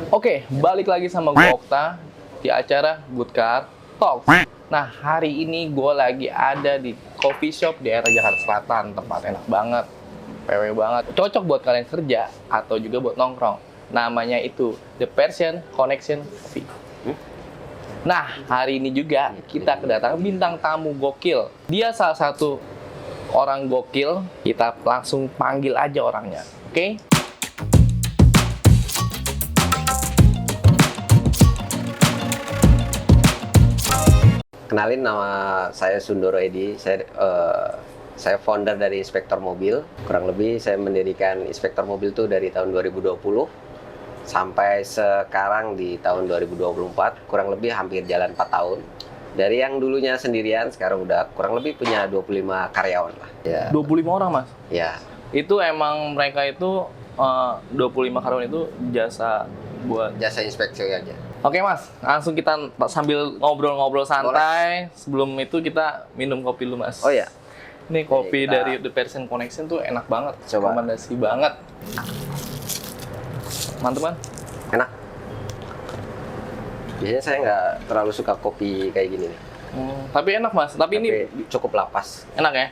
Oke, balik lagi sama gue Okta di acara Good Car Talks. Nah, hari ini gue lagi ada di coffee shop di daerah Jakarta Selatan. Tempat enak banget, PW banget. Cocok buat kalian kerja atau juga buat nongkrong. Namanya itu The Persian Connection Coffee. Nah, hari ini juga kita kedatangan bintang tamu gokil. Dia salah satu orang gokil. Kita langsung panggil aja orangnya, oke? Kenalin, nama saya Sundoro Edi. Saya founder dari Inspektor Mobil. Kurang lebih saya mendirikan Inspektor Mobil itu dari tahun 2020 sampai sekarang di tahun 2024. Kurang lebih hampir jalan 4 tahun. Dari yang dulunya sendirian, sekarang udah kurang lebih punya 25 karyawan lah. Ya. 25 orang, Mas? Ya. Itu emang mereka itu 25 karyawan itu jasa buat Jasa inspeksi aja. Oke Mas, langsung kita sambil ngobrol-ngobrol santai. Sebelum itu kita minum kopi dulu Mas. Oh ya. Ini kopi kita... dari The Persian Connection tuh enak banget. Coba. Rekomendasi banget. Mantep kan? Enak. Biasanya saya nggak terlalu suka kopi kayak gini nih. Tapi enak Mas. Tapi ini cukup lapas. enak ya?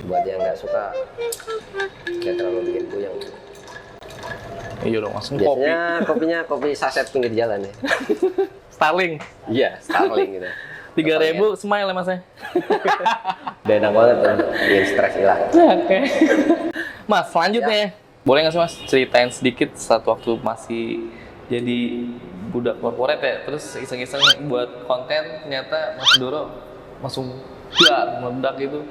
Buat yang nggak suka, nggak terlalu bikin puyeng. Iya dong, langsung kopi. Biasanya kopinya kopi saset pinggir jalan ya. Starling. Iya, Starling gitu. 3.000 smile ya Mas ya? Udah enak banget tuh, bikin stres hilang. Oke. Mas, selanjutnya ya. Boleh nggak sih Mas ceritain sedikit saat waktu masih jadi budak korporat ya, terus iseng-iseng buat konten, ternyata Mas Doro langsung meledak gitu.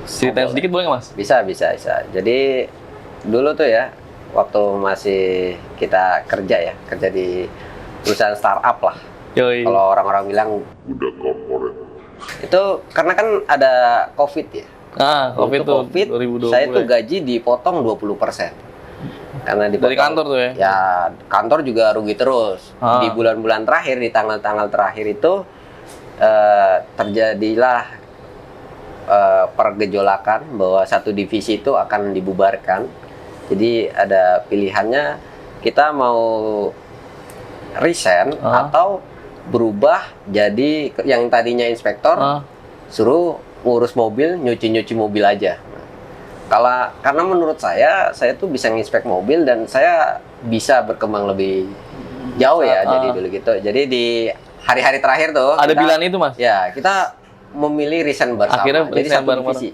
Ceritain sedikit boleh nggak Mas? Bisa. Jadi dulu tuh ya, waktu masih kita kerja di perusahaan startup lah. Yoi. Kalau orang-orang bilang budak korporat. Itu karena kan ada COVID ya. COVID tuh, COVID, 2020 saya tuh ya. gaji dipotong 20%. Karena dipotong, dari kantor tuh ya? Ya, kantor juga rugi terus. Di bulan-bulan terakhir, di tanggal-tanggal terakhir itu terjadilah pergejolakan bahwa satu divisi itu akan dibubarkan. Jadi ada pilihannya, kita mau resign atau berubah jadi yang tadinya inspektor, suruh ngurus mobil, nyuci mobil aja. Karena menurut saya tuh bisa nginspek mobil dan saya bisa berkembang lebih jauh ya. Jadi dulu gitu. Jadi di hari-hari terakhir tuh ada pilihan itu Mas? Ya, kita memilih resign bersama. Akhirnya jadi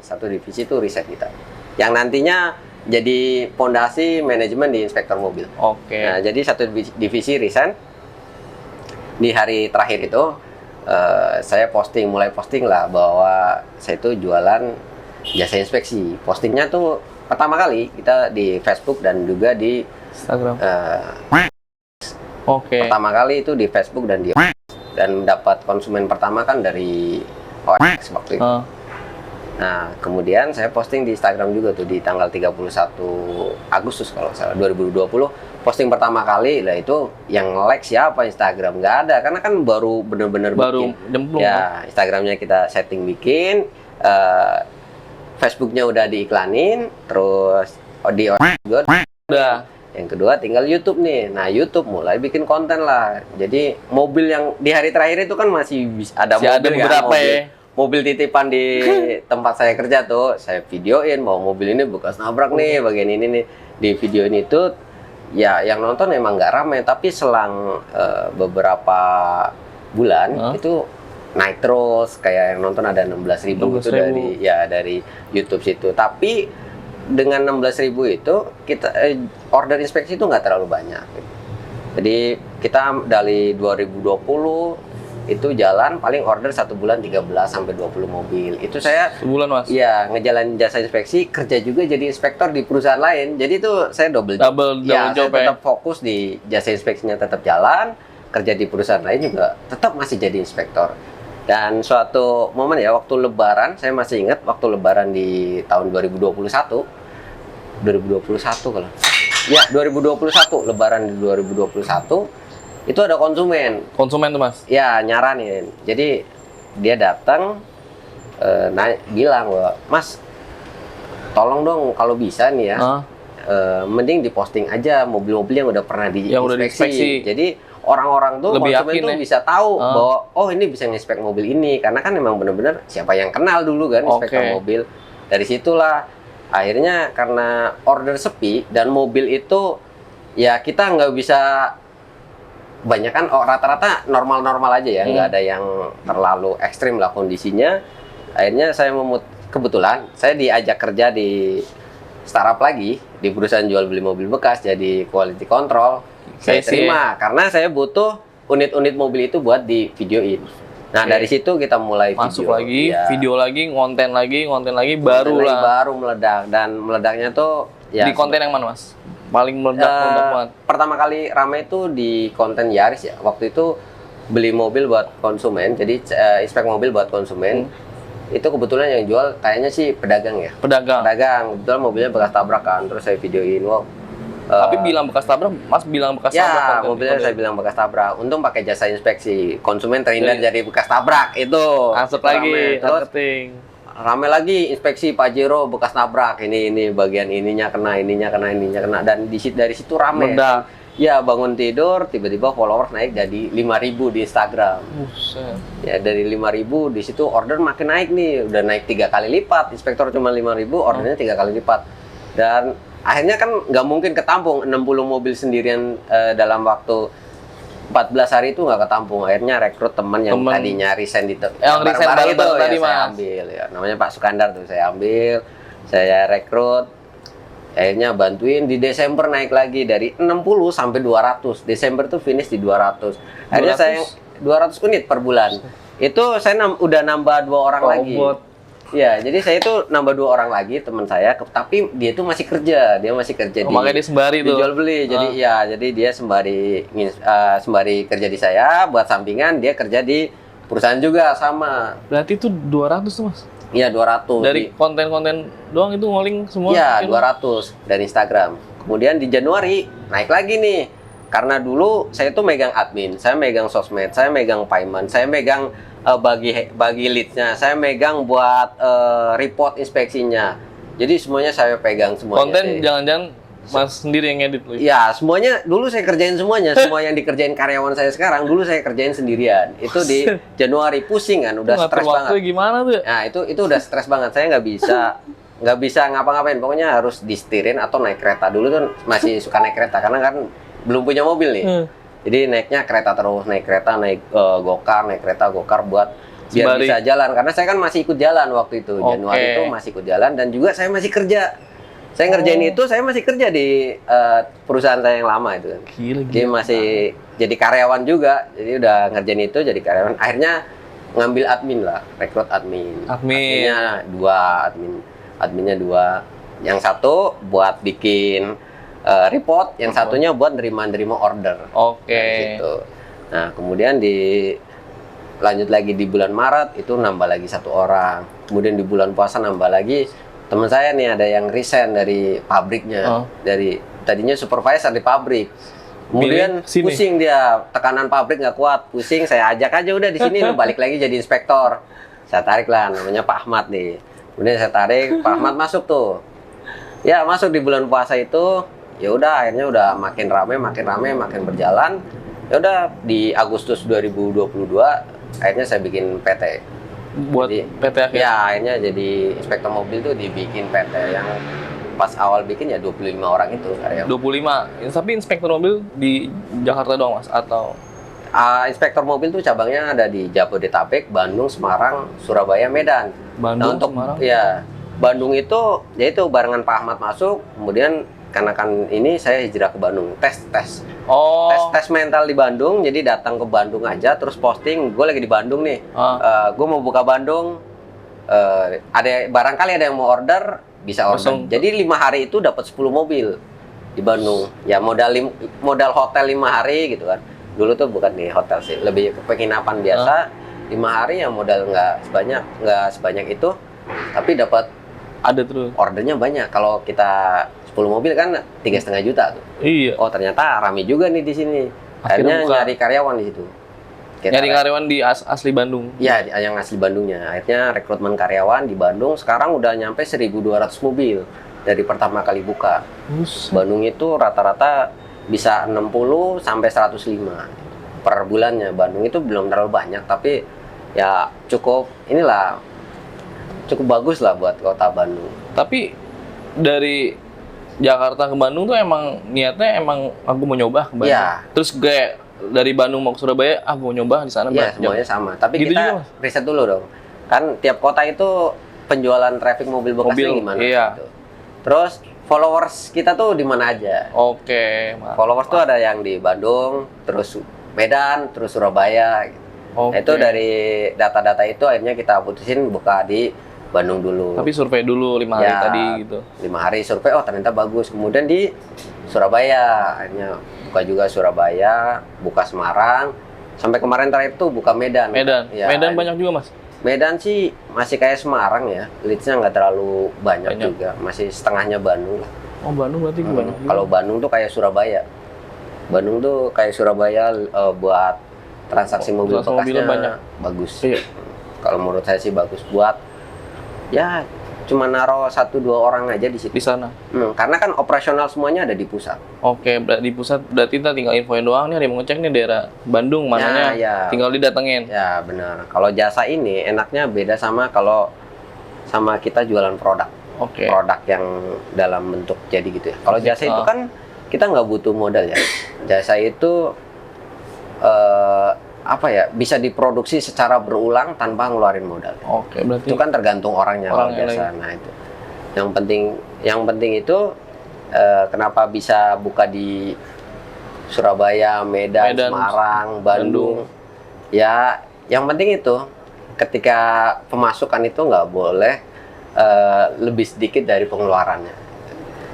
satu divisi itu resign kita. Yang nantinya jadi pondasi manajemen di inspektor mobil. Oke. Nah, jadi satu divisi resign. Di hari terakhir itu saya mulai posting lah bahwa saya itu jualan jasa inspeksi. Postingnya tuh pertama kali kita di Facebook dan juga di Instagram. Pertama kali itu di Facebook dan dapat konsumen pertama kan dari OX waktu itu. Nah, kemudian saya posting di Instagram juga tuh di tanggal 31 Agustus kalau salah 2020. Posting pertama kali lah itu yang like siapa Instagram, nggak ada karena kan baru bener-bener bikin. Jemplung. Ya, Instagramnya kita setting bikin, Facebooknya udah diiklanin, terus di juga udah. Yang kedua tinggal YouTube nih. Nah, YouTube mulai bikin konten lah. Jadi mobil yang di hari terakhir itu kan masih ada mobil beberapa kan, ya. Mobil titipan di tempat saya kerja tuh, saya videoin bahwa mobil ini bekas nabrak nih, bagian ini nih. Di video ini tuh, ya yang nonton emang nggak ramai, tapi selang beberapa bulan itu naik terus, kayak yang nonton ada 16.000 itu dari YouTube situ. Tapi dengan 16.000 itu kita order inspeksi itu nggak terlalu banyak. Jadi kita dari 2020 itu jalan paling order 1 bulan 13 sampai 20 mobil. Itu saya sebulan Mas. Iya, ngejalanin jasa inspeksi, kerja juga jadi inspektor di perusahaan lain. Jadi itu saya double job. Saya tetap fokus di jasa inspeksinya tetap jalan, kerja di perusahaan lain juga tetap masih jadi inspektor. Dan suatu momen ya waktu lebaran, saya masih ingat waktu lebaran di tahun 2021 kalau. Ya, 2021 lebaran di 2021 itu ada konsumen tuh Mas? Ya, nyaranin. Jadi dia datang bilang bahwa Mas, tolong dong kalau bisa nih ya mending diposting aja mobil-mobil yang udah pernah Yang udah diinspeksi. Jadi orang-orang tuh Lebih konsumen yakin tuh ya? bisa tahu bahwa oh ini bisa nginspek mobil ini karena kan memang bener-bener siapa yang kenal dulu kan inspektor Oke. mobil. Dari situlah akhirnya karena order sepi dan mobil itu ya kita nggak bisa banyak kan rata-rata normal-normal aja ya nggak ada yang terlalu ekstrim lah kondisinya. Akhirnya saya kebetulan saya diajak kerja di startup lagi di perusahaan jual beli mobil bekas jadi quality control. Saya terima karena saya butuh unit-unit mobil itu buat di videoin. Nah, dari situ kita mulai Masuk video. lagi, Ya, video lagi, konten lagi, konten lagi lah. baru meledak dan meledaknya tuh ya Di konten yang mana, Mas? Paling meledak banget. pertama kali ramai itu di konten Yaris ya. Waktu itu beli mobil buat konsumen, jadi inspek mobil buat konsumen. Itu kebetulan yang jual kayaknya sih pedagang ya. Pedagang. Kebetulan mobilnya bekas tabrakan, terus saya videoin. Wow. Tapi bilang bekas tabrak, Mas bilang bekas tabrak. Ya, konten. mobilnya saya bilang bekas tabrak. Untung pakai jasa inspeksi. Konsumen terhindar dari bekas tabrak itu. Masuk Itu lagi, rame. Terus marketing. rame lagi inspeksi Pajero bekas nabrak. Ini bagian ininya kena, dan dari situ rame. Meledak. Ya, bangun tidur tiba-tiba followers naik jadi 5.000 di Instagram. Buset. Ya, dari 5.000 di situ order makin naik nih. Udah naik 3 kali lipat. Inspektor cuma 5.000, ordernya 3 kali lipat. Dan akhirnya kan nggak mungkin ketampung 60 mobil sendirian dalam waktu 14 hari itu nggak ketampung. Akhirnya rekrut teman yang tadinya resign di yang resign bareng-bareng itu tadi, saya Mas. ambil ya. Namanya Pak Sukandar tuh saya ambil, saya rekrut. Akhirnya bantuin di Desember naik lagi dari 60 sampai 200. Desember tuh finish di 200. Akhirnya 200? saya 200 unit per bulan. Itu saya udah nambah 2 orang lagi. Ya, jadi saya itu nambah 2 orang lagi teman saya, tapi dia itu masih kerja, Makanya dia sembari di tuh. jual beli. Jadi ya, jadi dia sembari kerja di saya, buat sampingan dia kerja di perusahaan juga sama. Berarti itu 200 tuh, Mas. Iya, 200. Dari konten-konten doang itu ngoling semua. Iya, gitu? 200 dari Instagram. Kemudian di Januari naik lagi nih. Karena dulu saya tuh megang admin, saya megang sosmed, saya megang payment, saya megang bagi leads-nya, saya megang buat report inspeksinya. Jadi semuanya saya pegang semuanya. Konten jangan-jangan Mas sendiri yang edit loh. Ya, semuanya dulu saya kerjain semuanya. Semua yang dikerjain karyawan saya sekarang dulu saya kerjain sendirian. Itu di Januari pusing kan, udah stres banget. Gimana tuh? Nah, itu udah stres banget. Saya nggak bisa ngapa-ngapain. Pokoknya harus disetirin atau naik kereta. Dulu tuh masih suka naik kereta karena kan belum punya mobil nih. Jadi naiknya kereta terus, naik kereta, naik gokar, naik kereta gokar buat biar bisa jalan. Karena saya kan masih ikut jalan waktu itu. Januari itu masih ikut jalan dan juga saya masih kerja. Saya ngerjain itu, saya masih kerja di perusahaan saya yang lama itu. Jadi masih jadi karyawan juga. Jadi udah ngerjain itu jadi karyawan. Akhirnya ngambil admin lah, rekrut admin. Adminnya 2, adminnya 2. Yang satu buat bikin report, yang satunya buat nerima order. Gitu. Nah, kemudian lanjut lagi di bulan Maret itu nambah lagi 1 orang. Kemudian di bulan puasa nambah lagi. Teman saya nih ada yang resign dari pabriknya, dari tadinya supervisor di pabrik. Kemudian pusing dia, tekanan pabrik nggak kuat, pusing. Saya ajak aja udah di sini, lu balik lagi jadi inspektor. Saya tarik lah, namanya Pak Ahmad nih. Kemudian saya tarik, Pak Ahmad masuk tuh. Ya masuk di bulan puasa itu, ya udah akhirnya udah makin rame, makin berjalan. Ya udah di Agustus 2022 akhirnya saya bikin PT. Buat jadi, PT akhirnya? Ya akhirnya jadi inspektor mobil tuh dibikin PT yang pas awal bikin ya 25 orang itu karyawan. 25. Tapi inspektor mobil di Jakarta doang, Mas, atau inspektor mobil tuh cabangnya ada di Jabodetabek, Bandung, Semarang, Surabaya, Medan. Bandung, Semarang. Ya, Bandung itu yaitu barengan Pak Ahmad masuk, kemudian karena kan ini saya hijrah ke Bandung, tes tes mental di Bandung, jadi datang ke Bandung aja terus posting gue lagi di Bandung nih, gue mau buka Bandung, ada barangkali ada yang mau order bisa order. Jadi 5 hari itu dapat 10 mobil di Bandung, ya modal hotel 5 hari gitu kan. Dulu tuh bukan di hotel sih, lebih ke penginapan biasa. 5 hari ya modal nggak sebanyak itu, tapi dapat ada terus ordernya banyak. Kalau kita 10 mobil kan 3,5 juta tuh. Iya. Oh ternyata rame juga nih di sini. Akhirnya nyari karyawan di situ. Nyari karyawan di asli Bandung. Iya, yang asli Bandungnya. Akhirnya rekrutmen karyawan di Bandung sekarang udah nyampe 1.200 mobil. dari pertama kali buka. Buset. Bandung itu rata-rata bisa 60 sampai 105 per bulannya. Bandung itu belum terlalu banyak, tapi ya cukup bagus lah buat kota Bandung. Tapi dari Jakarta ke Bandung tuh emang niatnya emang aku mau nyoba ke Bandung. Iya. Terus kayak dari Bandung mau ke Surabaya, aku mau nyoba di sana. Iya, semuanya sama. Tapi Gitu kita juga, Mas? riset dulu dong. Kan tiap kota itu penjualan traffic mobil bekasnya Mobil, gimana iya. gitu. Terus followers kita tuh di mana aja. Oke, mantap. Followers tuh ada yang di Bandung, terus Medan, terus Surabaya gitu. Oke. Nah, itu dari data-data itu akhirnya kita putusin buka di Bandung dulu. Tapi survei dulu 5 hari Ya, tadi gitu. 5 hari survei, oh ternyata bagus. Kemudian di Surabaya, akhirnya buka juga Surabaya, buka Semarang, sampai kemarin terakhir tuh buka Medan. Medan. Ya, Medan banyak juga, Mas. Medan sih masih kayak Semarang ya, leads-nya nggak terlalu banyak Banyak. juga, masih setengahnya Bandung lah. Oh, Bandung berarti banyak juga. Kalau Bandung tuh kayak Surabaya. Bandung tuh kayak Surabaya buat transaksi mobil transaksi mobilnya bekasnya banyak. bagus. Iya. Kalau menurut saya sih bagus buat ya cuma naro 1-2 orang aja di situ. Di sana. Karena kan operasional semuanya ada di pusat. Oke, di pusat berarti kita tinggal infoin doang nih, ada yang mau ngecek nih daerah Bandung mananya. Ya. Tinggal didatengin. Ya benar. Kalau jasa ini enaknya beda sama kita jualan produk. Oke. Produk yang dalam bentuk jadi gitu ya. Kalau jasa itu kan kita nggak butuh modal ya. Jasa itu bisa diproduksi secara berulang tanpa ngeluarin modal. Oke, berarti Itu kan tergantung orangnya kalau jasa. Nah itu. Yang penting itu kenapa bisa buka di Surabaya, Medan, Semarang, Bandung. Ya, yang penting itu ketika pemasukan itu nggak boleh lebih sedikit dari pengeluarannya.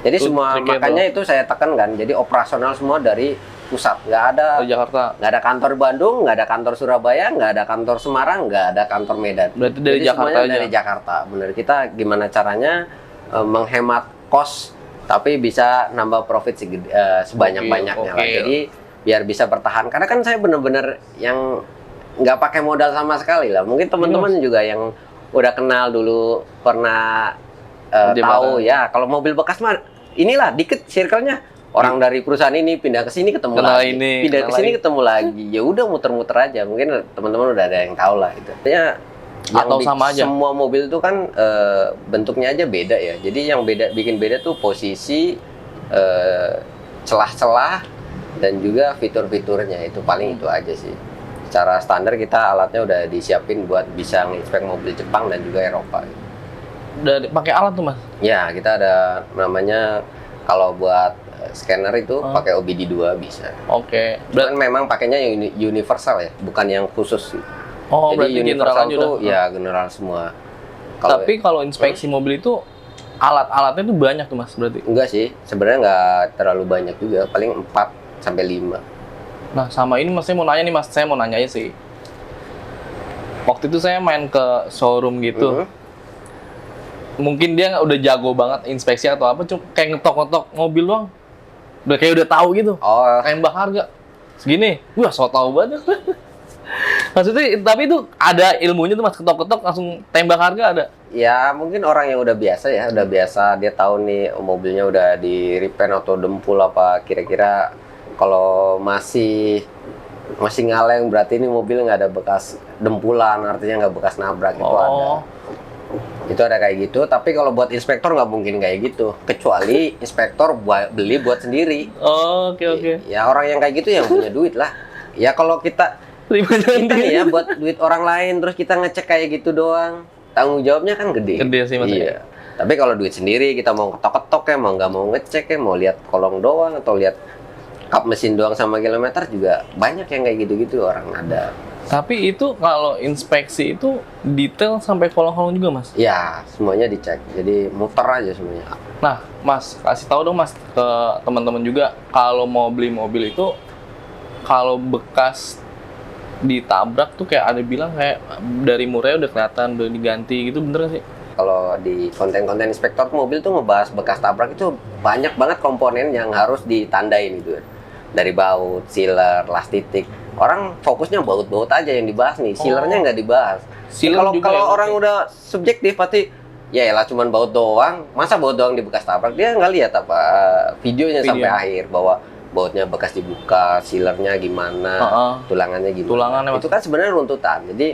Jadi Itu makanya itu saya tekankan. Jadi operasional semua dari pusat, nggak ada Jakarta. nggak ada kantor Bandung, nggak ada kantor Surabaya, nggak ada kantor Semarang, nggak ada kantor Medan. Berarti dari Jadi Jakarta semuanya aja. dari Jakarta. Benar, kita gimana caranya menghemat kos tapi bisa nambah profit sebanyak-banyaknya lah. Oke. Jadi biar bisa bertahan. Karena kan saya bener-bener yang nggak pakai modal sama sekali lah. Mungkin teman-teman juga yang udah kenal dulu pernah tahu ya. Kalau mobil bekas mah inilah dikit circle-nya. Orang dari perusahaan ini pindah ke sini ketemu Kenal lagi, ini, pindah ke kenal sini lagi. ketemu lagi. Ya udah muter-muter aja. Mungkin teman-teman udah ada yang tahu lah itu. Ya, Atau sama aja. Semua mobil itu kan bentuknya aja beda ya. Jadi yang bikin beda tuh posisi, celah-celah dan juga fitur-fiturnya itu paling itu aja sih. Secara standar kita alatnya udah disiapin buat bisa nginspek mobil Jepang dan juga Eropa. Udah pakai alat tuh, Mas. Ya, kita ada namanya kalau buat scanner itu pakai OBD2 bisa. Oke. Cuman memang pakainya yang universal ya, bukan yang khusus. Oh, Jadi berarti general universal aja tuh udah. ya general semua. Tapi kalau inspeksi mobil itu alat-alatnya tuh banyak tuh, Mas, berarti. Enggak sih, sebenarnya nggak terlalu banyak juga, paling 4 sampai 5. Nah, sama ini Mas, saya mau nanya nih, Mas. Saya mau nanya aja sih. Waktu itu saya main ke showroom gitu. Mungkin dia udah jago banget inspeksi atau apa, cuma kayak ngetok-ngetok mobil doang. Udah kayak udah tahu gitu. Oh, Tembak harga. Segini. Wah, so tau banget. Maksudnya, tapi itu ada ilmunya tuh, Mas. Ketok-ketok langsung tembak harga ada. ya mungkin orang yang udah biasa ya, udah biasa dia tahu nih mobilnya udah di repaint atau dempul apa kira-kira. Kalau masih ngaleng berarti ini mobil nggak ada bekas dempulan, artinya nggak bekas nabrak itu ada. Itu ada kayak gitu, tapi kalau buat inspektor nggak mungkin kayak gitu, kecuali inspektor beli buat sendiri. Oke. Ya orang yang kayak gitu yang punya duit lah. Ya kalau kita nih ya buat duit orang lain terus kita ngecek kayak gitu doang, tanggung jawabnya kan gede. Gede sih, Mas. Iya. Tapi kalau duit sendiri kita mau ketok-ketok ya, mau nggak mau ngecek ya, mau lihat kolong doang atau lihat kap mesin doang sama kilometer juga banyak yang kayak gitu-gitu orang ada. Tapi itu kalau inspeksi itu detail sampai kolong-kolong juga, Mas? Ya, semuanya dicek. Jadi muter aja semuanya. Nah, Mas, kasih tahu dong, Mas, ke teman-teman juga kalau mau beli mobil itu kalau bekas ditabrak tuh kayak ada bilang kayak dari murnya udah kelihatan udah diganti gitu, bener gak sih? Kalau di konten-konten inspektor mobil tuh ngebahas bekas tabrak itu banyak banget komponen yang harus ditandain gitu. Dari baut, sealer, las titik. Orang fokusnya baut-baut aja yang dibahas nih, sealernya nggak dibahas. Sealer juga Kalau ya, orang oke. udah subjektif pasti ya elah cuman baut doang, masa baut doang di bekas tabrak, dia nggak lihat apa videonya Video. sampai akhir bahwa bautnya bekas dibuka, sealernya gimana, tulangannya gimana. Tulangannya, Mas. Itu kan sebenarnya runtutan. Jadi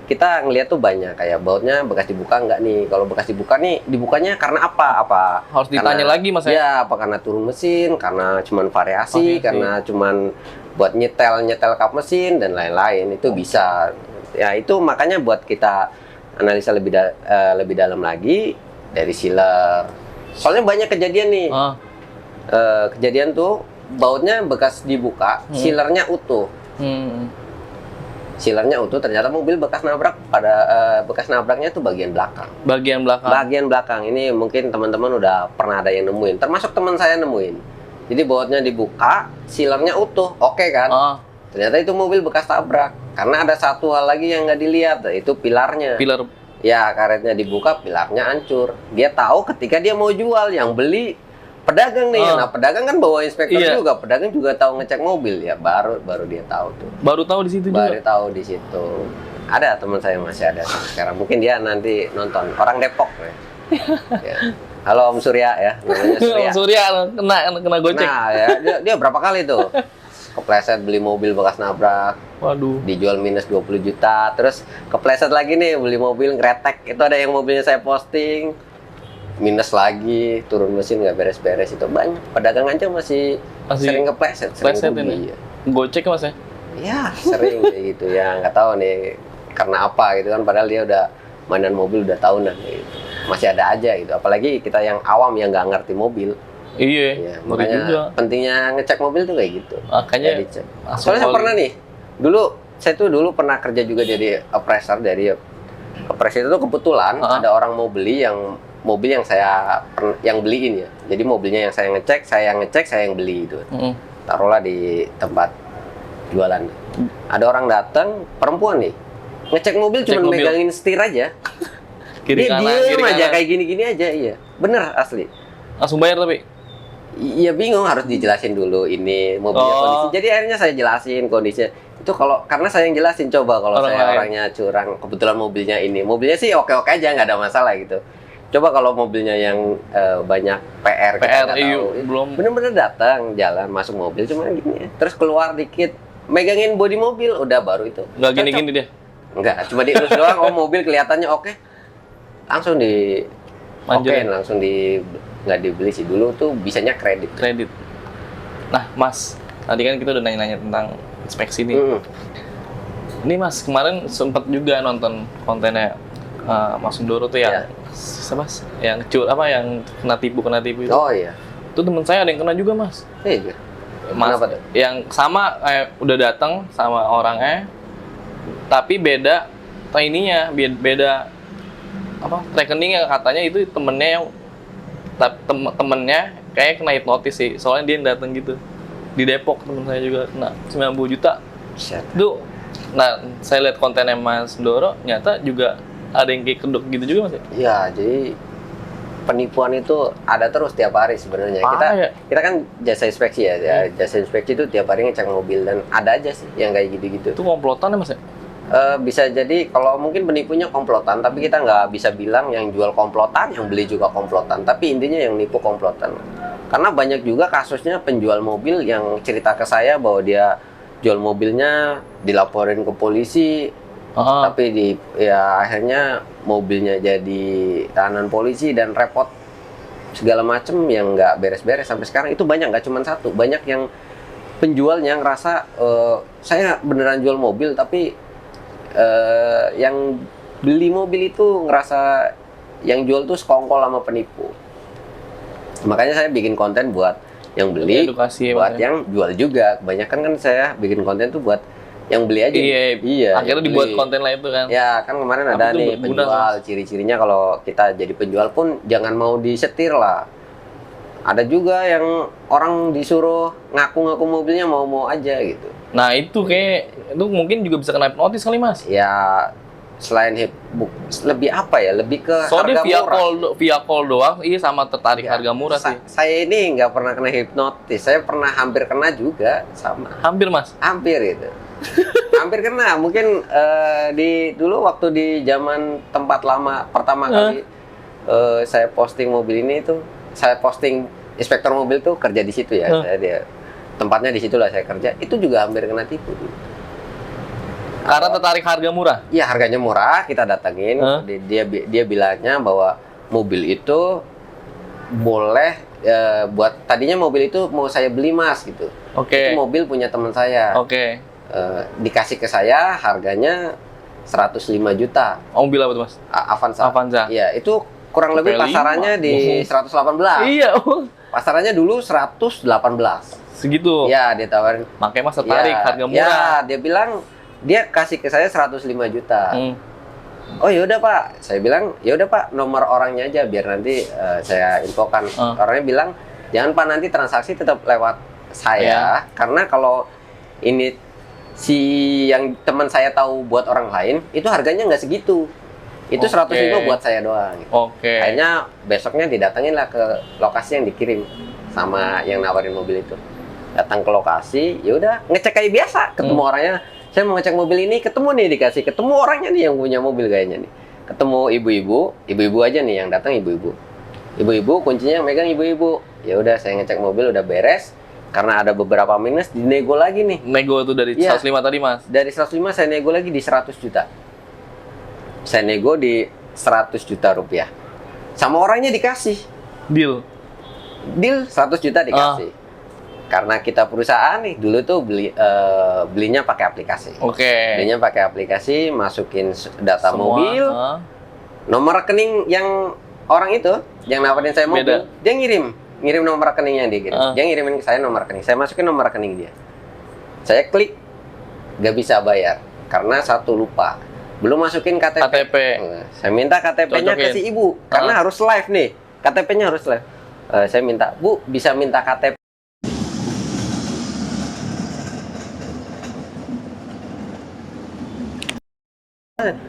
kita ngelihat tuh banyak kayak bautnya bekas dibuka nggak nih? Kalau bekas dibuka nih, dibukanya karena apa? Apa? Harus ditanya lagi, Mas, ya? Ya, apa karena turun mesin, karena cuman variasi, karena cuman buat nyetel kap mesin dan lain-lain. Itu bisa. Ya itu makanya buat kita analisa lebih dalam lagi dari sealer. Soalnya banyak kejadian nih. Kejadian tuh bautnya bekas dibuka, sealernya utuh. Sealernya utuh, ternyata mobil bekas nabrak pada bekas nabraknya tuh bagian belakang. Bagian belakang. Bagian belakang ini mungkin teman-teman udah pernah ada yang nemuin, termasuk teman saya nemuin. Jadi bautnya dibuka, sealernya utuh, oke kan? Ternyata itu mobil bekas tabrak. Karena ada satu hal lagi yang nggak dilihat, itu pilarnya. Pilar. Ya, karetnya dibuka, pilarnya hancur. Dia tahu ketika dia mau jual, yang beli pedagang nih. Nah, pedagang kan bawa inspektor juga. Pedagang juga tahu ngecek mobil ya. Baru dia tahu tuh. Baru tahu di situ juga. Baru tahu di situ. Ada teman saya masih ada sekarang. Mungkin dia nanti nonton. Orang Depok ya. Ya. Halo Om Surya ya. Namanya Surya. Om Surya kena gocek. Nah, ya, dia berapa kali tuh kepleset beli mobil bekas nabrak. Waduh. Dijual minus 20 juta. Terus kepleset lagi nih beli mobil ngretek. Itu ada yang mobilnya saya posting. Minus lagi, turun mesin nggak beres-beres, itu banyak. Pedagang aja masih sering kepleset, sering rugi. Gocek, Mas, ya? Ya, sering kayak gitu ya. Nggak tahu nih karena apa gitu kan, padahal dia udah mainan mobil udah tahunan gitu. Masih ada aja gitu. Apalagi kita yang awam yang nggak ngerti mobil. Iya, ya, makanya juga. Pentingnya ngecek mobil tuh kayak gitu. Makanya ya, dicek. Soalnya saya pernah nih, saya tuh pernah kerja juga jadi appraiser. Dari appraiser itu kebetulan ada orang mau beli mobil yang saya yang beliin ya. Jadi mobilnya yang saya ngecek, saya yang beli itu. Taruhlah di tempat jualan. Ada orang datang, perempuan nih, ngecek mobil cuma megangin setir aja. Kiri kanan aja kayak gini-gini aja, iya. Bener asli. Langsung bayar tapi? Iya bingung, harus dijelasin dulu ini mobilnya kondisi. Jadi akhirnya saya jelasin kondisinya. Itu karena saya yang jelasin, coba kalau saya orangnya curang, kebetulan mobilnya sih oke-oke aja, nggak ada masalah gitu. Coba kalau mobilnya yang banyak PR belum bener-bener datang jalan masuk mobil cuma gini ya. Terus keluar dikit megangin bodi mobil udah baru itu. Nggak gini-gini dia. Enggak, cuma dielus doang. Mobil kelihatannya oke. Langsung langsung nggak dibeli sih, dulu tuh bisanya kredit. Nah, Mas, tadi kan kita udah nanya-nanya tentang inspeksi nih. Ini Mas kemarin sempat juga nonton kontennya Mas Sundoro tuh yang siapa? Yang kena tipu itu. Oh iya. Itu teman saya ada yang kena juga, Mas. Iya. Mas, kenapa tuh? Yang sama udah datang sama orangnya, tapi beda beda rekeningnya, katanya itu temennya kayak kena hipnotis sih. Soalnya dia yang datang gitu. Di Depok temen saya juga kena 90 juta. Duh. Nah, saya lihat kontennya Mas Sundoro, nyata juga ada yang kayak kedok gitu juga, Mas? Iya, jadi penipuan itu ada terus tiap hari sebenarnya. Kita kan jasa inspeksi ya. Jasa inspeksi itu tiap hari ngecek mobil dan ada aja sih yang kayak gitu-gitu. Itu komplotan ya, Mas? Bisa jadi kalau mungkin penipunya komplotan, tapi kita nggak bisa bilang yang jual komplotan, yang beli juga komplotan. Tapi intinya yang nipu komplotan. Karena banyak juga kasusnya penjual mobil yang cerita ke saya bahwa dia jual mobilnya dilaporin ke polisi, tapi akhirnya mobilnya jadi tahanan polisi dan repot segala macem yang nggak beres-beres sampai sekarang. Itu banyak, nggak cuma satu, banyak yang penjualnya ngerasa saya beneran jual mobil, tapi yang beli mobil itu ngerasa yang jual tuh sekongkol sama penipu. Makanya saya bikin konten buat yang beli, edukasi, buat yang jual juga. Kebanyakan kan saya bikin konten tuh buat yang beli aja. Iya. Akhirnya dibuat konten lah itu kan. Ya kan kemarin ada nih penjual, ciri-cirinya kalau kita jadi penjual pun jangan mau disetir lah. Ada juga yang orang disuruh ngaku-ngaku mobilnya mau-mau aja gitu. Nah itu mungkin juga bisa kena hipnotis kali, Mas. Ya selain lebih apa ya, lebih ke soalnya harga murah. Via call doang, sama tertarik harga murah sih. Saya ini nggak pernah kena hipnotis, saya pernah hampir kena juga sama. Hampir, Mas? Hampir itu. Hampir kena, mungkin dulu waktu di zaman tempat lama pertama kali saya posting mobil ini tuh, saya posting inspektor mobil tuh kerja di situ ya. Dia tempatnya di situ lah saya kerja. Itu juga hampir kena tipu. Karena tertarik harga murah. Iya, harganya murah, kita datengin. Dia bilangnya bahwa mobil itu boleh buat, tadinya mobil itu mau saya beli Mas gitu. Oke. Itu mobil punya teman saya. Oke. Dikasih ke saya harganya 105 juta. Mobil apa tuh Mas? Avanza. Avanza. Iya, itu kurang lebih P5. pasarannya di 118. Iya. Pasarannya dulu 118. Segitu. Iya, dia tawarin. Makanya Mas tertarik harga murah. Iya, dia bilang dia kasih ke saya 105 juta. Oh yaudah Pak, saya bilang yaudah Pak, nomor orangnya aja biar nanti saya infokan. Orangnya bilang jangan Pak, nanti transaksi tetap lewat saya, karena kalau ini si yang teman saya tahu buat orang lain itu harganya nggak segitu. Itu 105 buat saya doang. Gitu. Akhirnya besoknya didatengin lah ke lokasi yang dikirim sama yang nawarin mobil itu. Datang ke lokasi, ya udah ngecek kayak biasa, ketemu orangnya. Saya mau ngecek mobil ini, ketemu nih, dikasih ketemu orangnya nih yang punya mobil kayaknya nih. Ketemu ibu-ibu aja nih yang datang, ibu-ibu. Ibu-ibu kuncinya yang megang ibu-ibu. Ya udah saya ngecek mobil udah beres. Karena ada beberapa minus, dinego lagi nih. Nego itu dari 105 tadi Mas? Dari 105 saya nego lagi di 100 juta. Saya nego di 100 juta rupiah. Sama orangnya dikasih. Deal 100 juta dikasih. Karena kita perusahaan nih, dulu tuh belinya pakai aplikasi. Belinya pakai aplikasi, masukin data semua, mobil, nomor rekening yang orang itu, yang nawarin saya mobil, dia ngirim nomor rekeningnya dia gitu. Dia ngirimin ke saya nomor rekening. Saya masukin nomor rekening dia. Saya klik, nggak bisa bayar karena satu lupa. Belum masukin KTP. Saya minta KTP-nya ke si ibu karena harus live nih. KTP-nya harus live. Saya minta, Bu, bisa minta KTP.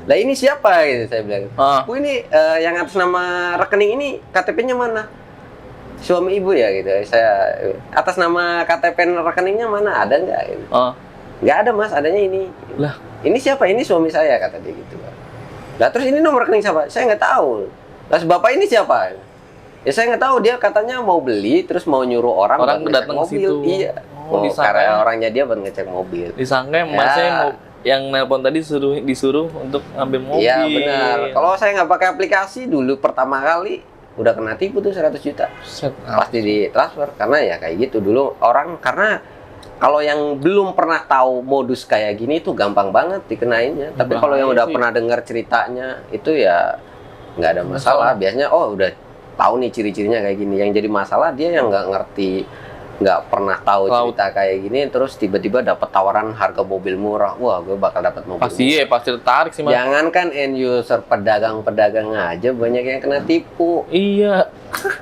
Lah ini siapa gitu saya bilang. Bu, ini yang atas nama rekening ini KTP-nya mana? Suami ibu ya gitu. Saya atas nama KTP rekeningnya mana, ada nggak? Gitu. Nggak ada Mas, adanya ini. Lah, ini siapa? Ini suami saya, kata dia gitu. Lah terus ini nomor rekening siapa? Saya nggak tahu. Lah bapak ini siapa? Ya saya nggak tahu, dia katanya mau beli terus mau nyuruh orang buat ngecek mobil. Situ. Iya. Karena orangnya dia buat ngecek mobil. Disangka Masnya mau yang nelpon tadi disuruh untuk ngambil mobil. Iya benar. Kalau saya nggak pakai aplikasi dulu pertama kali udah kena tipu tuh 100 juta. Pasti ditransfer karena ya kayak gitu dulu orang, karena kalau yang belum pernah tahu modus kayak gini itu gampang banget dikenainnya. Tapi kalau yang udah pernah dengar ceritanya itu ya nggak ada masalah. Biasanya udah tahu nih ciri-cirinya kayak gini. Yang jadi masalah dia yang nggak ngerti, nggak pernah tahu cerita kayak gini, terus tiba-tiba dapat tawaran harga mobil murah. Wah, gue bakal dapat mobil pasti murah. Pasti tertarik sih Mas. Jangankan end user, pedagang-pedagang aja banyak yang kena tipu. Iya.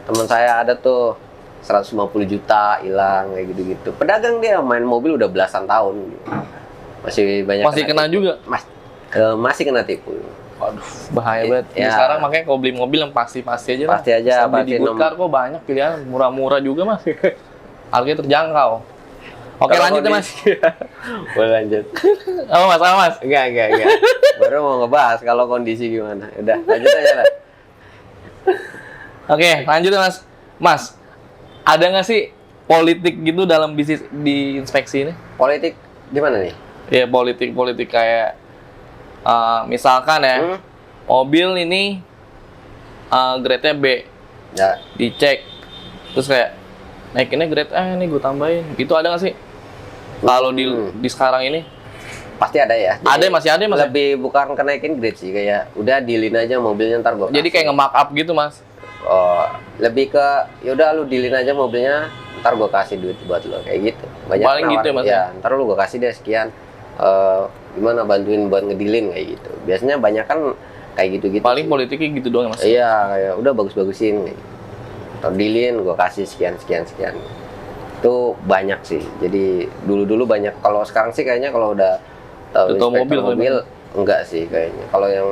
Teman saya ada tuh 150 juta hilang kayak gitu-gitu. Pedagang dia main mobil udah belasan tahun. Masih banyak. Masih kena juga. Masih kena tipu. Waduh, bahaya banget. Ya. Sekarang makanya kalau beli mobil yang pasti aja lah. Pasti aja. Beli di Goodcar kok banyak pilihan, murah-murah juga Mas. Harganya terjangkau. Oke, lanjut ya Mas. Boleh lanjut. Apa Mas? Enggak. Baru mau ngebahas kalau kondisi gimana. Udah, lanjut aja lah. Oke, lanjut ya Mas. Mas, ada nggak sih politik gitu dalam bisnis di inspeksi ini? Politik gimana nih? Ya politik kayak misalkan ya, mobil ini grade-nya B, ya. Dicek, terus kayak naikinnya grade A nih gue tambahin, itu ada nggak sih? Kalau di sekarang ini? Pasti ada ya. Jadi masih ada Mas. Lebih bukan kenaikin grade sih, kayak udah dealin aja mobilnya ntar gue. Jadi kayak nge-mark up gitu Mas? Lebih ke yaudah lu dealin aja mobilnya, ntar gue kasih duit buat lo kayak gitu. Banyak paling gitu ya Mas? Ya, ntar lu gue kasih deh sekian. Gimana bantuin buat ngedilin kayak gitu. Biasanya banyak kan kayak gitu-gitu. Paling sih. Politiknya gitu doang Mas? Iya, kayak udah bagus-bagusin. Ntar dealin gue kasih sekian. Itu banyak sih. Jadi dulu banyak. Kalau sekarang sih kayaknya kalau udah tahu mobil enggak sih kayaknya. Kalau yang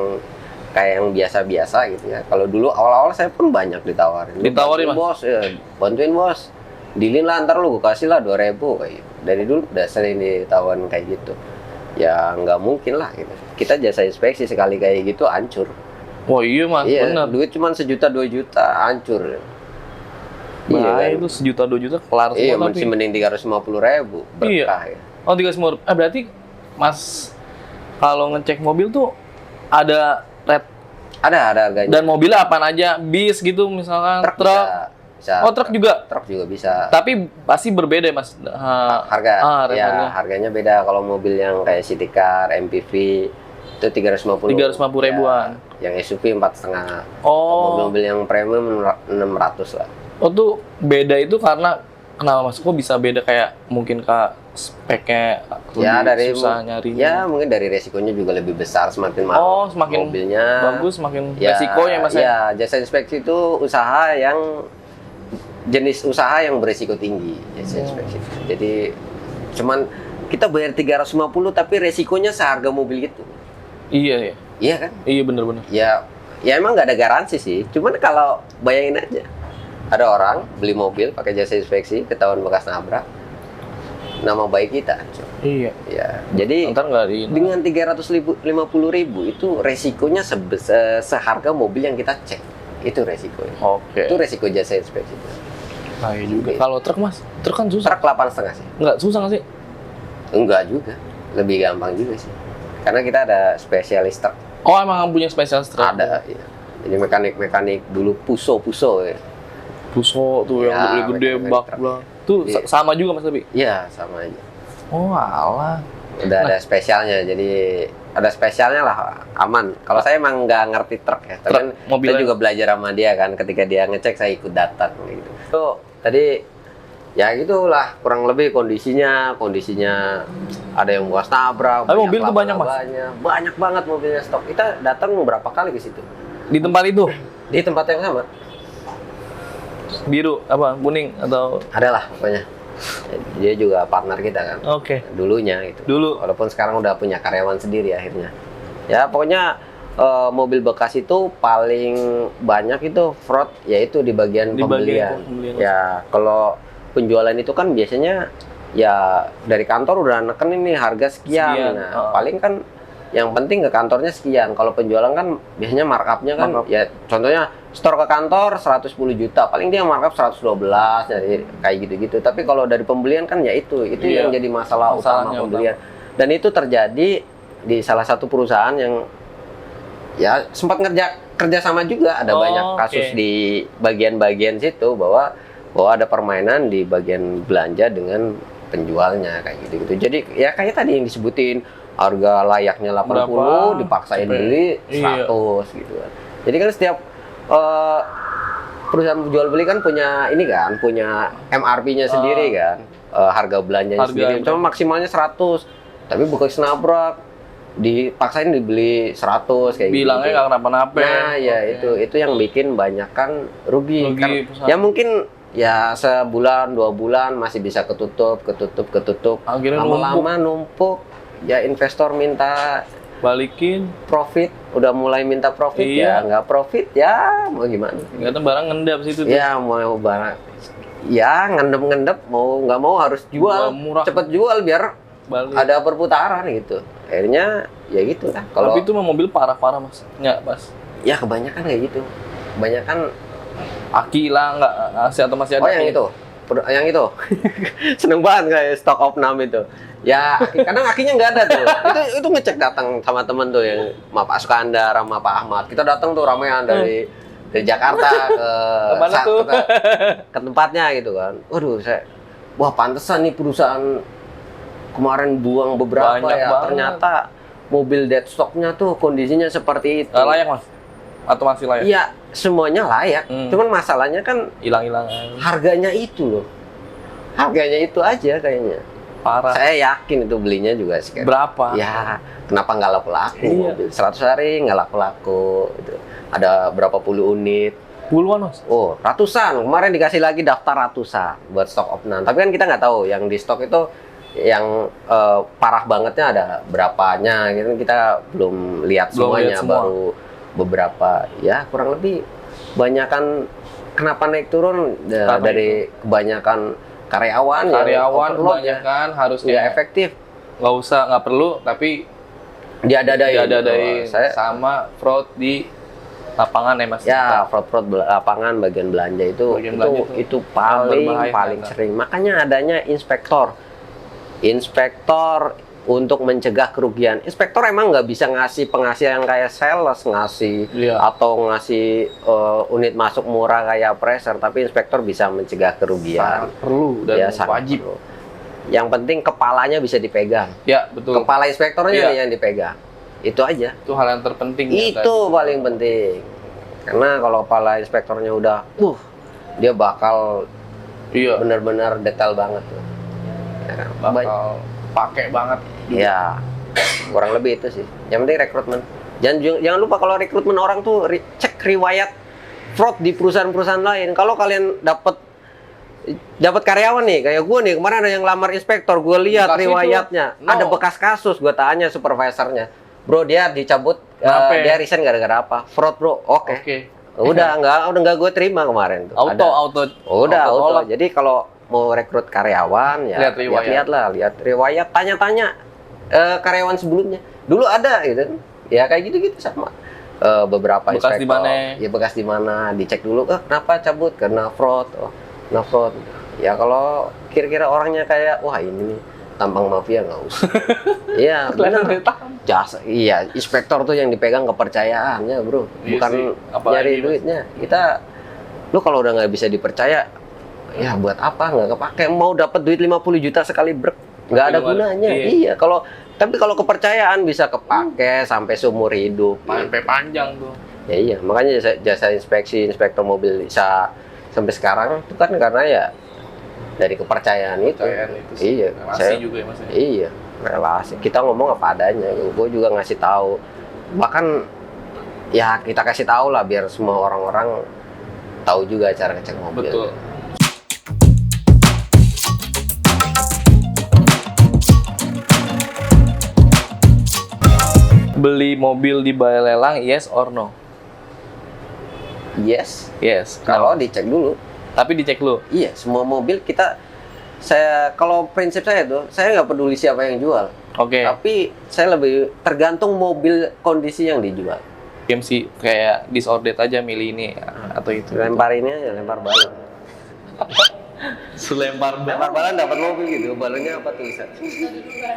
kayak yang biasa-biasa gitu ya. Kalau dulu awal-awal saya pun banyak ditawarin. Ditawarin Mas? Bos, ya, bantuin bos. Dealin lah, ntar lu gue kasih lah 2.000 kayak gitu. Dari dulu udah sering ditawarin kayak gitu. Ya nggak mungkin lah gitu. Kita jasa inspeksi sekali kayak gitu hancur. Wah iya mas, Iya, bener. duit cuma 1 juta 2 juta hancur. Bahaya kan? itu 1 juta 2 juta kelar Iya, semua masih tapi. mending 350.000 Iya. berkah ya. Oh 3 semua. Berarti mas kalau ngecek mobil tuh ada red Ada harganya. dan mobilnya apaan aja? Bis gitu misalkan, Truk truk. bisa. Oh truk juga. Truk juga bisa. Tapi pasti berbeda ya mas. Harga. Ya, harganya. harganya beda. Kalau mobil yang kayak city car, MPV itu 350. 350 ribuan. Ya, yang SUV 4,5. Oh. Mobil-mobil yang premium 600 lah. Oh tuh beda itu karena kenapa mas? Kok bisa beda kayak mungkin speknya Ya lebih dari susah nyarinya? Ya mungkin dari resikonya juga lebih besar, semakin mahal. Oh semakin mobilnya bagus semakin ya, resikonya mas ya? Ya, jasa inspeksi itu usaha yang jenis usaha yang berisiko tinggi, jasa inspeksi. Jadi cuman kita bayar 350 tapi resikonya seharga mobil itu. Iya ya. Iya kan? Iya bener-bener. Ya emang nggak ada garansi sih. Cuman kalau bayangin aja, ada orang beli mobil pakai jasa inspeksi, ketahuan bekas nabrak, nama baik kita. Iya. Ya, jadi Ntar nggak di. dengan 350.000 itu resikonya seharga mobil yang kita cek. Itu resikonya. Oke. Itu resiko jasa inspeksi. Nah, iya juga. Oke. Kalau truk mas, truk kan susah. Truk 8,5 sih. Nggak susah nggak sih? Enggak juga. Lebih gampang juga sih. Karena kita ada spesialis truk. Oh emang punya spesialis truk? Ada, ya. Jadi mekanik dulu puso ya. Puso tuh Ya, yang gede mekanik bak truk. bang. Tuh Iya. sama juga mas tapi. Iya, sama aja. Oh alah. Udah ada spesialnya, jadi ada spesialnya lah, aman. Kalau saya emang nggak ngerti truk ya, tapi Truk, kan mobilnya. saya juga belajar sama dia kan, ketika dia ngecek saya ikut datang gitu. So, tadi ya gitulah kurang lebih kondisinya ada yang bekas nabrak, Tapi mobil tuh banyak, Mas? banyak banget mobilnya stok. Kita datang berapa kali ke situ? Di tempat itu Di tempat yang sama, biru apa kuning atau? adalah pokoknya. Dia juga partner kita kan. Oke. Dulunya gitu. Dulu. Walaupun sekarang udah punya karyawan sendiri akhirnya. Ya pokoknya mobil bekas itu paling banyak itu fraud yaitu di bagian Di pembelian. bagian pembelian. Ya kalau penjualan itu kan biasanya ya dari kantor udah neken ini harga sekian. Sekian, Nah, paling kan yang penting ke kantornya sekian. Kalau penjualan kan biasanya markup-nya kan Markup. ya contohnya store ke kantor 110 juta, paling dia markup 112 jadi kayak gitu-gitu. Tapi kalau dari pembelian kan ya itu Iya. yang jadi masalah utama Masalahnya pembelian. Dan itu terjadi di salah satu perusahaan yang ya sempat kerja sama juga, ada Oh, banyak kasus oke. di bagian-bagian situ bahwa ada permainan di bagian belanja dengan penjualnya kayak gitu-gitu. Jadi ya kayak tadi yang disebutin harga layaknya 80 Berapa? dipaksain Sampai- beli iya. 100 gitu kan. Jadi kan setiap perusahaan jual beli kan punya ini kan, punya MRP-nya sendiri kan, harga belanjanya Harga sendiri. itu. Cuma maksimalnya 100. Tapi bekas nabrak dipaksain dibeli 100 kayak gitu. Bilangnya nggak kenapa-napa. Nah, ya Oke. itu yang bikin banyak kan rugi. Rugi Kan, perusahaan. ya mungkin ya sebulan 2 bulan masih bisa ketutup. Akhirnya Lama-lama numpuk. Ya investor minta balikin, profit, udah mulai minta profit Iya. ya nggak profit ya mau gimana? ternyata barang ngendap situ. Ya mau barang, ya ngendep mau nggak mau harus jual, Jual murah. cepet jual biar Balik. ada perputaran gitu. Akhirnya ya gitu lah. Kalau Tapi itu mah mobil parah-parah mas. Nggak mas. ya kebanyakan kayak gitu, kebanyakan. Aki lah nggak masih atau masih ada? Oh yang itu, yang itu seneng banget kayak stock of nam itu. Ya kadang akinya nggak ada tuh. Itu ngecek datang sama temen tuh yang sama Pak Sukandar sama Pak Ahmad. Kita datang tuh ramean dari Jakarta ke Kemana tuh? ke tempatnya gitu kan. Waduh wah pantesan nih perusahaan kemarin buang beberapa Banyak ya. banget. Ternyata mobil dead stocknya tuh kondisinya seperti itu. Nggak layak mas? Atau masih layak? Iya semuanya layak. Cuman masalahnya kan Hilang-hilangan. harganya itu loh. Harganya itu aja kayaknya. Parah. Saya yakin itu belinya juga sekitar. Berapa? Ya, kenapa nggak laku-laku Iya. mobil? 100 hari nggak laku-laku. Gitu. Ada berapa puluh unit. Puluhan mas. Oh, ratusan. Kemarin dikasih lagi daftar ratusan buat stok of none. Tapi kan kita nggak tahu yang di stok itu yang parah bangetnya ada berapanya. Gitu. Kita belum lihat Belum semuanya, lihat semua. baru beberapa. Ya, kurang lebih banyakan kenapa naik turun Karena dari kebanyakan karyawan yang overload ya. kebanyakan harusnya Nggak efektif. nggak perlu tapi Diadadain. diadadain Oh, saya sama fraud di Lapangan ya Mas? Ya, fraud lapangan bagian belanja Bagian belanja itu paling berbahaya, kan? sering. Makanya adanya inspektor. Inspektor untuk mencegah kerugian. Inspektor emang nggak bisa ngasih penghasilan kayak sales ngasih Iya. atau ngasih unit masuk murah kayak appraiser, tapi inspektor bisa mencegah kerugian. Sangat perlu dan Ya, sangat wajib. perlu. Yang penting kepalanya bisa dipegang. Ya, betul. Kepala inspektornya Iya. nih yang dipegang. Itu aja. Itu hal yang terpenting. ya, Itu tadi. paling penting. Karena kalau kepala inspektornya udah, dia bakal Iya. benar-benar detail banget tuh. Ya kan? Bakal pakai banget. Ya, kurang lebih itu sih. Yang penting rekrutmen. Jangan lupa kalau rekrutmen orang tuh cek riwayat fraud di perusahaan-perusahaan lain. Kalau kalian dapat karyawan nih, kayak gue nih, kemarin ada yang lamar inspektor, gue lihat Bekas itu, riwayatnya, no. ada bekas kasus, gue tanya supervisornya, bro dia dicabut, Kenapa? dia resign gara-gara apa? Fraud bro, oke. Udah nggak gue terima kemarin tuh. Auto. Udah auto. tolak. Jadi kalau mau rekrut karyawan ya Lihat riwayat. lihat riwayat, tanya-tanya karyawan sebelumnya. Dulu ada gitu. Ya kayak gitu-gitu sama. Beberapa Bekas di inspektor. mana? Ya bekas di mana, dicek dulu. Kenapa cabut? Karena fraud. Kena fraud. Ya kalau kira-kira orangnya kayak wah ini nih tampang mafia nggak usah. Iya, benar. Jasa, iya, inspektor tuh yang dipegang kepercayaannya, bro. Iya Bukan sih. Apalagi, nyari Mas. duitnya. Lu kalau udah nggak bisa dipercaya, ya buat apa? Nggak kepake. Mau dapat duit 50 juta sekali brek, nggak ada gunanya. Iya. Iya, tapi kalau kepercayaan bisa kepake sampai seumur hidup. Sampai panjang tuh. Ya iya, makanya jasa inspeksi inspektor mobil bisa sampai sekarang itu kan karena ya dari kepercayaan itu. sih. Iya, Relasi juga ya Mas. Iya, relasi. Kita ngomong apa adanya. Gue juga ngasih tahu. Bahkan ya kita kasih tahu lah biar semua orang-orang tahu juga cara ngecek mobil. Betul. Beli mobil di balai lelang, yes or no? Yes. Yes. Kalau Kenapa? dicek dulu. Tapi dicek lu. Iya, semua mobil kalau prinsip saya tuh, saya nggak peduli siapa yang jual. Oke. Tapi saya lebih tergantung mobil kondisi yang dijual. MC kayak disordered aja milih ini atau itu. Lempar ini aja, lempar balon. Selempar Lempar balon dapat mobil gitu. Balonnya apa tulisan?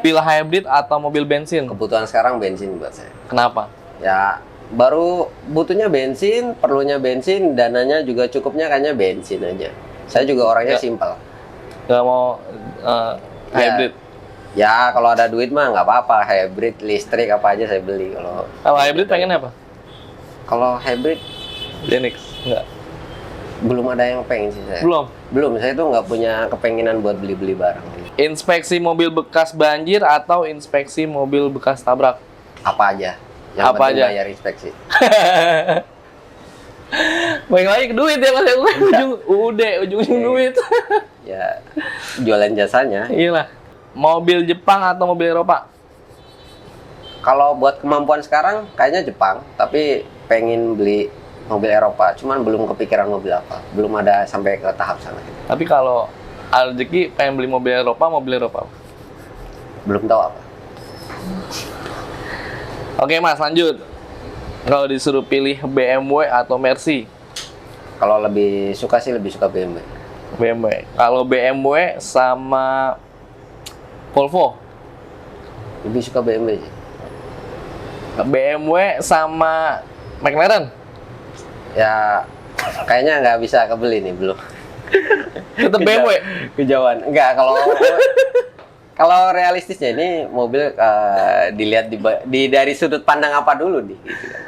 Pil hybrid atau mobil bensin? Kebutuhan sekarang bensin buat saya. Kenapa? Ya, baru butuhnya bensin, perlunya bensin, dananya juga cukupnya kayaknya bensin aja. Saya juga orangnya Ya. simpel. Gak mau hybrid? Ya, kalau ada duit mah nggak apa-apa. Hybrid, listrik apa aja saya beli. Kalau hybrid pengen apa? Kalau hybrid Genix? Enggak. belum ada yang pengen sih saya. Belum. Saya tuh nggak punya kepenginan buat beli-beli barang. Inspeksi mobil bekas banjir atau inspeksi mobil bekas tabrak? Apa aja? Yang Apa penting aja? bayar inspeksi. Balik lagi ke duit ya Mas. Ujung-ujung duit. Ya, jualan jasanya. Iyalah. Mobil Jepang atau mobil Eropa? Kalau buat kemampuan sekarang kayaknya Jepang, tapi pengen beli mobil Eropa, cuman belum kepikiran mobil apa, belum ada sampai ke tahap sana. Tapi kalau ada rezeki pengen beli mobil Eropa. Belum tahu apa. Oke Mas, lanjut. Kalau disuruh pilih BMW atau Mercy? Kalau lebih suka BMW. BMW. Kalau BMW sama Volvo? Lebih suka BMW sih. BMW sama McLaren? Ya, kayaknya nggak bisa kebeli nih belum. Tetap BMW? Kejauhan. Enggak, kalau realistisnya ini mobil dilihat dari sudut pandang apa dulu nih gitu kan.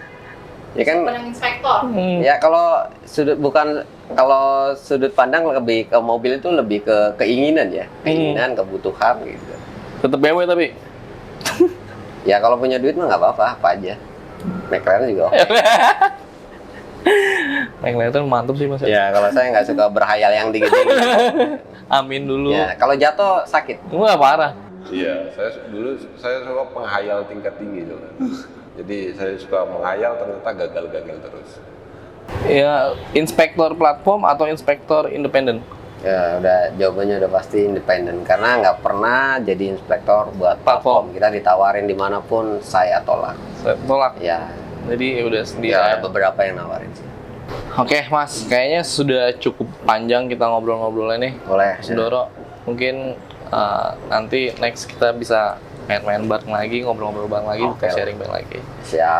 Ya kan Pandang inspektor. ya kalau sudut pandang lebih ke mobil itu lebih ke keinginan ya, keinginan, kebutuhan gitu. Tetap BMW tapi? Ya kalau punya duit mah nggak apa aja. McLaren juga oke. McLaren mantap sih Mas. Ya kalau saya nggak suka berhayal yang tinggi-tinggi. Amin dulu. Ya kalau jatuh sakit. Enggak parah. Iya, saya suka penghayal tingkat tinggi tuh. Jadi saya suka menghayal ternyata gagal terus. Ya, inspektor platform atau inspektor independen? Ya udah jawabannya udah pasti independen karena nggak pernah jadi inspektor buat platform. Kita ditawarin dimanapun saya tolak. Saya tolak. Ya Jadi ya udah sendiri. Ya, ada beberapa yang nawarin sih. Oke Mas, kayaknya sudah cukup panjang kita ngobrol-ngobrolnya nih. Boleh. Mas Doro, mungkin nanti next kita bisa main-main bareng lagi, ngobrol-ngobrol bareng lagi, Oke. kita sharing bareng lagi. Siap.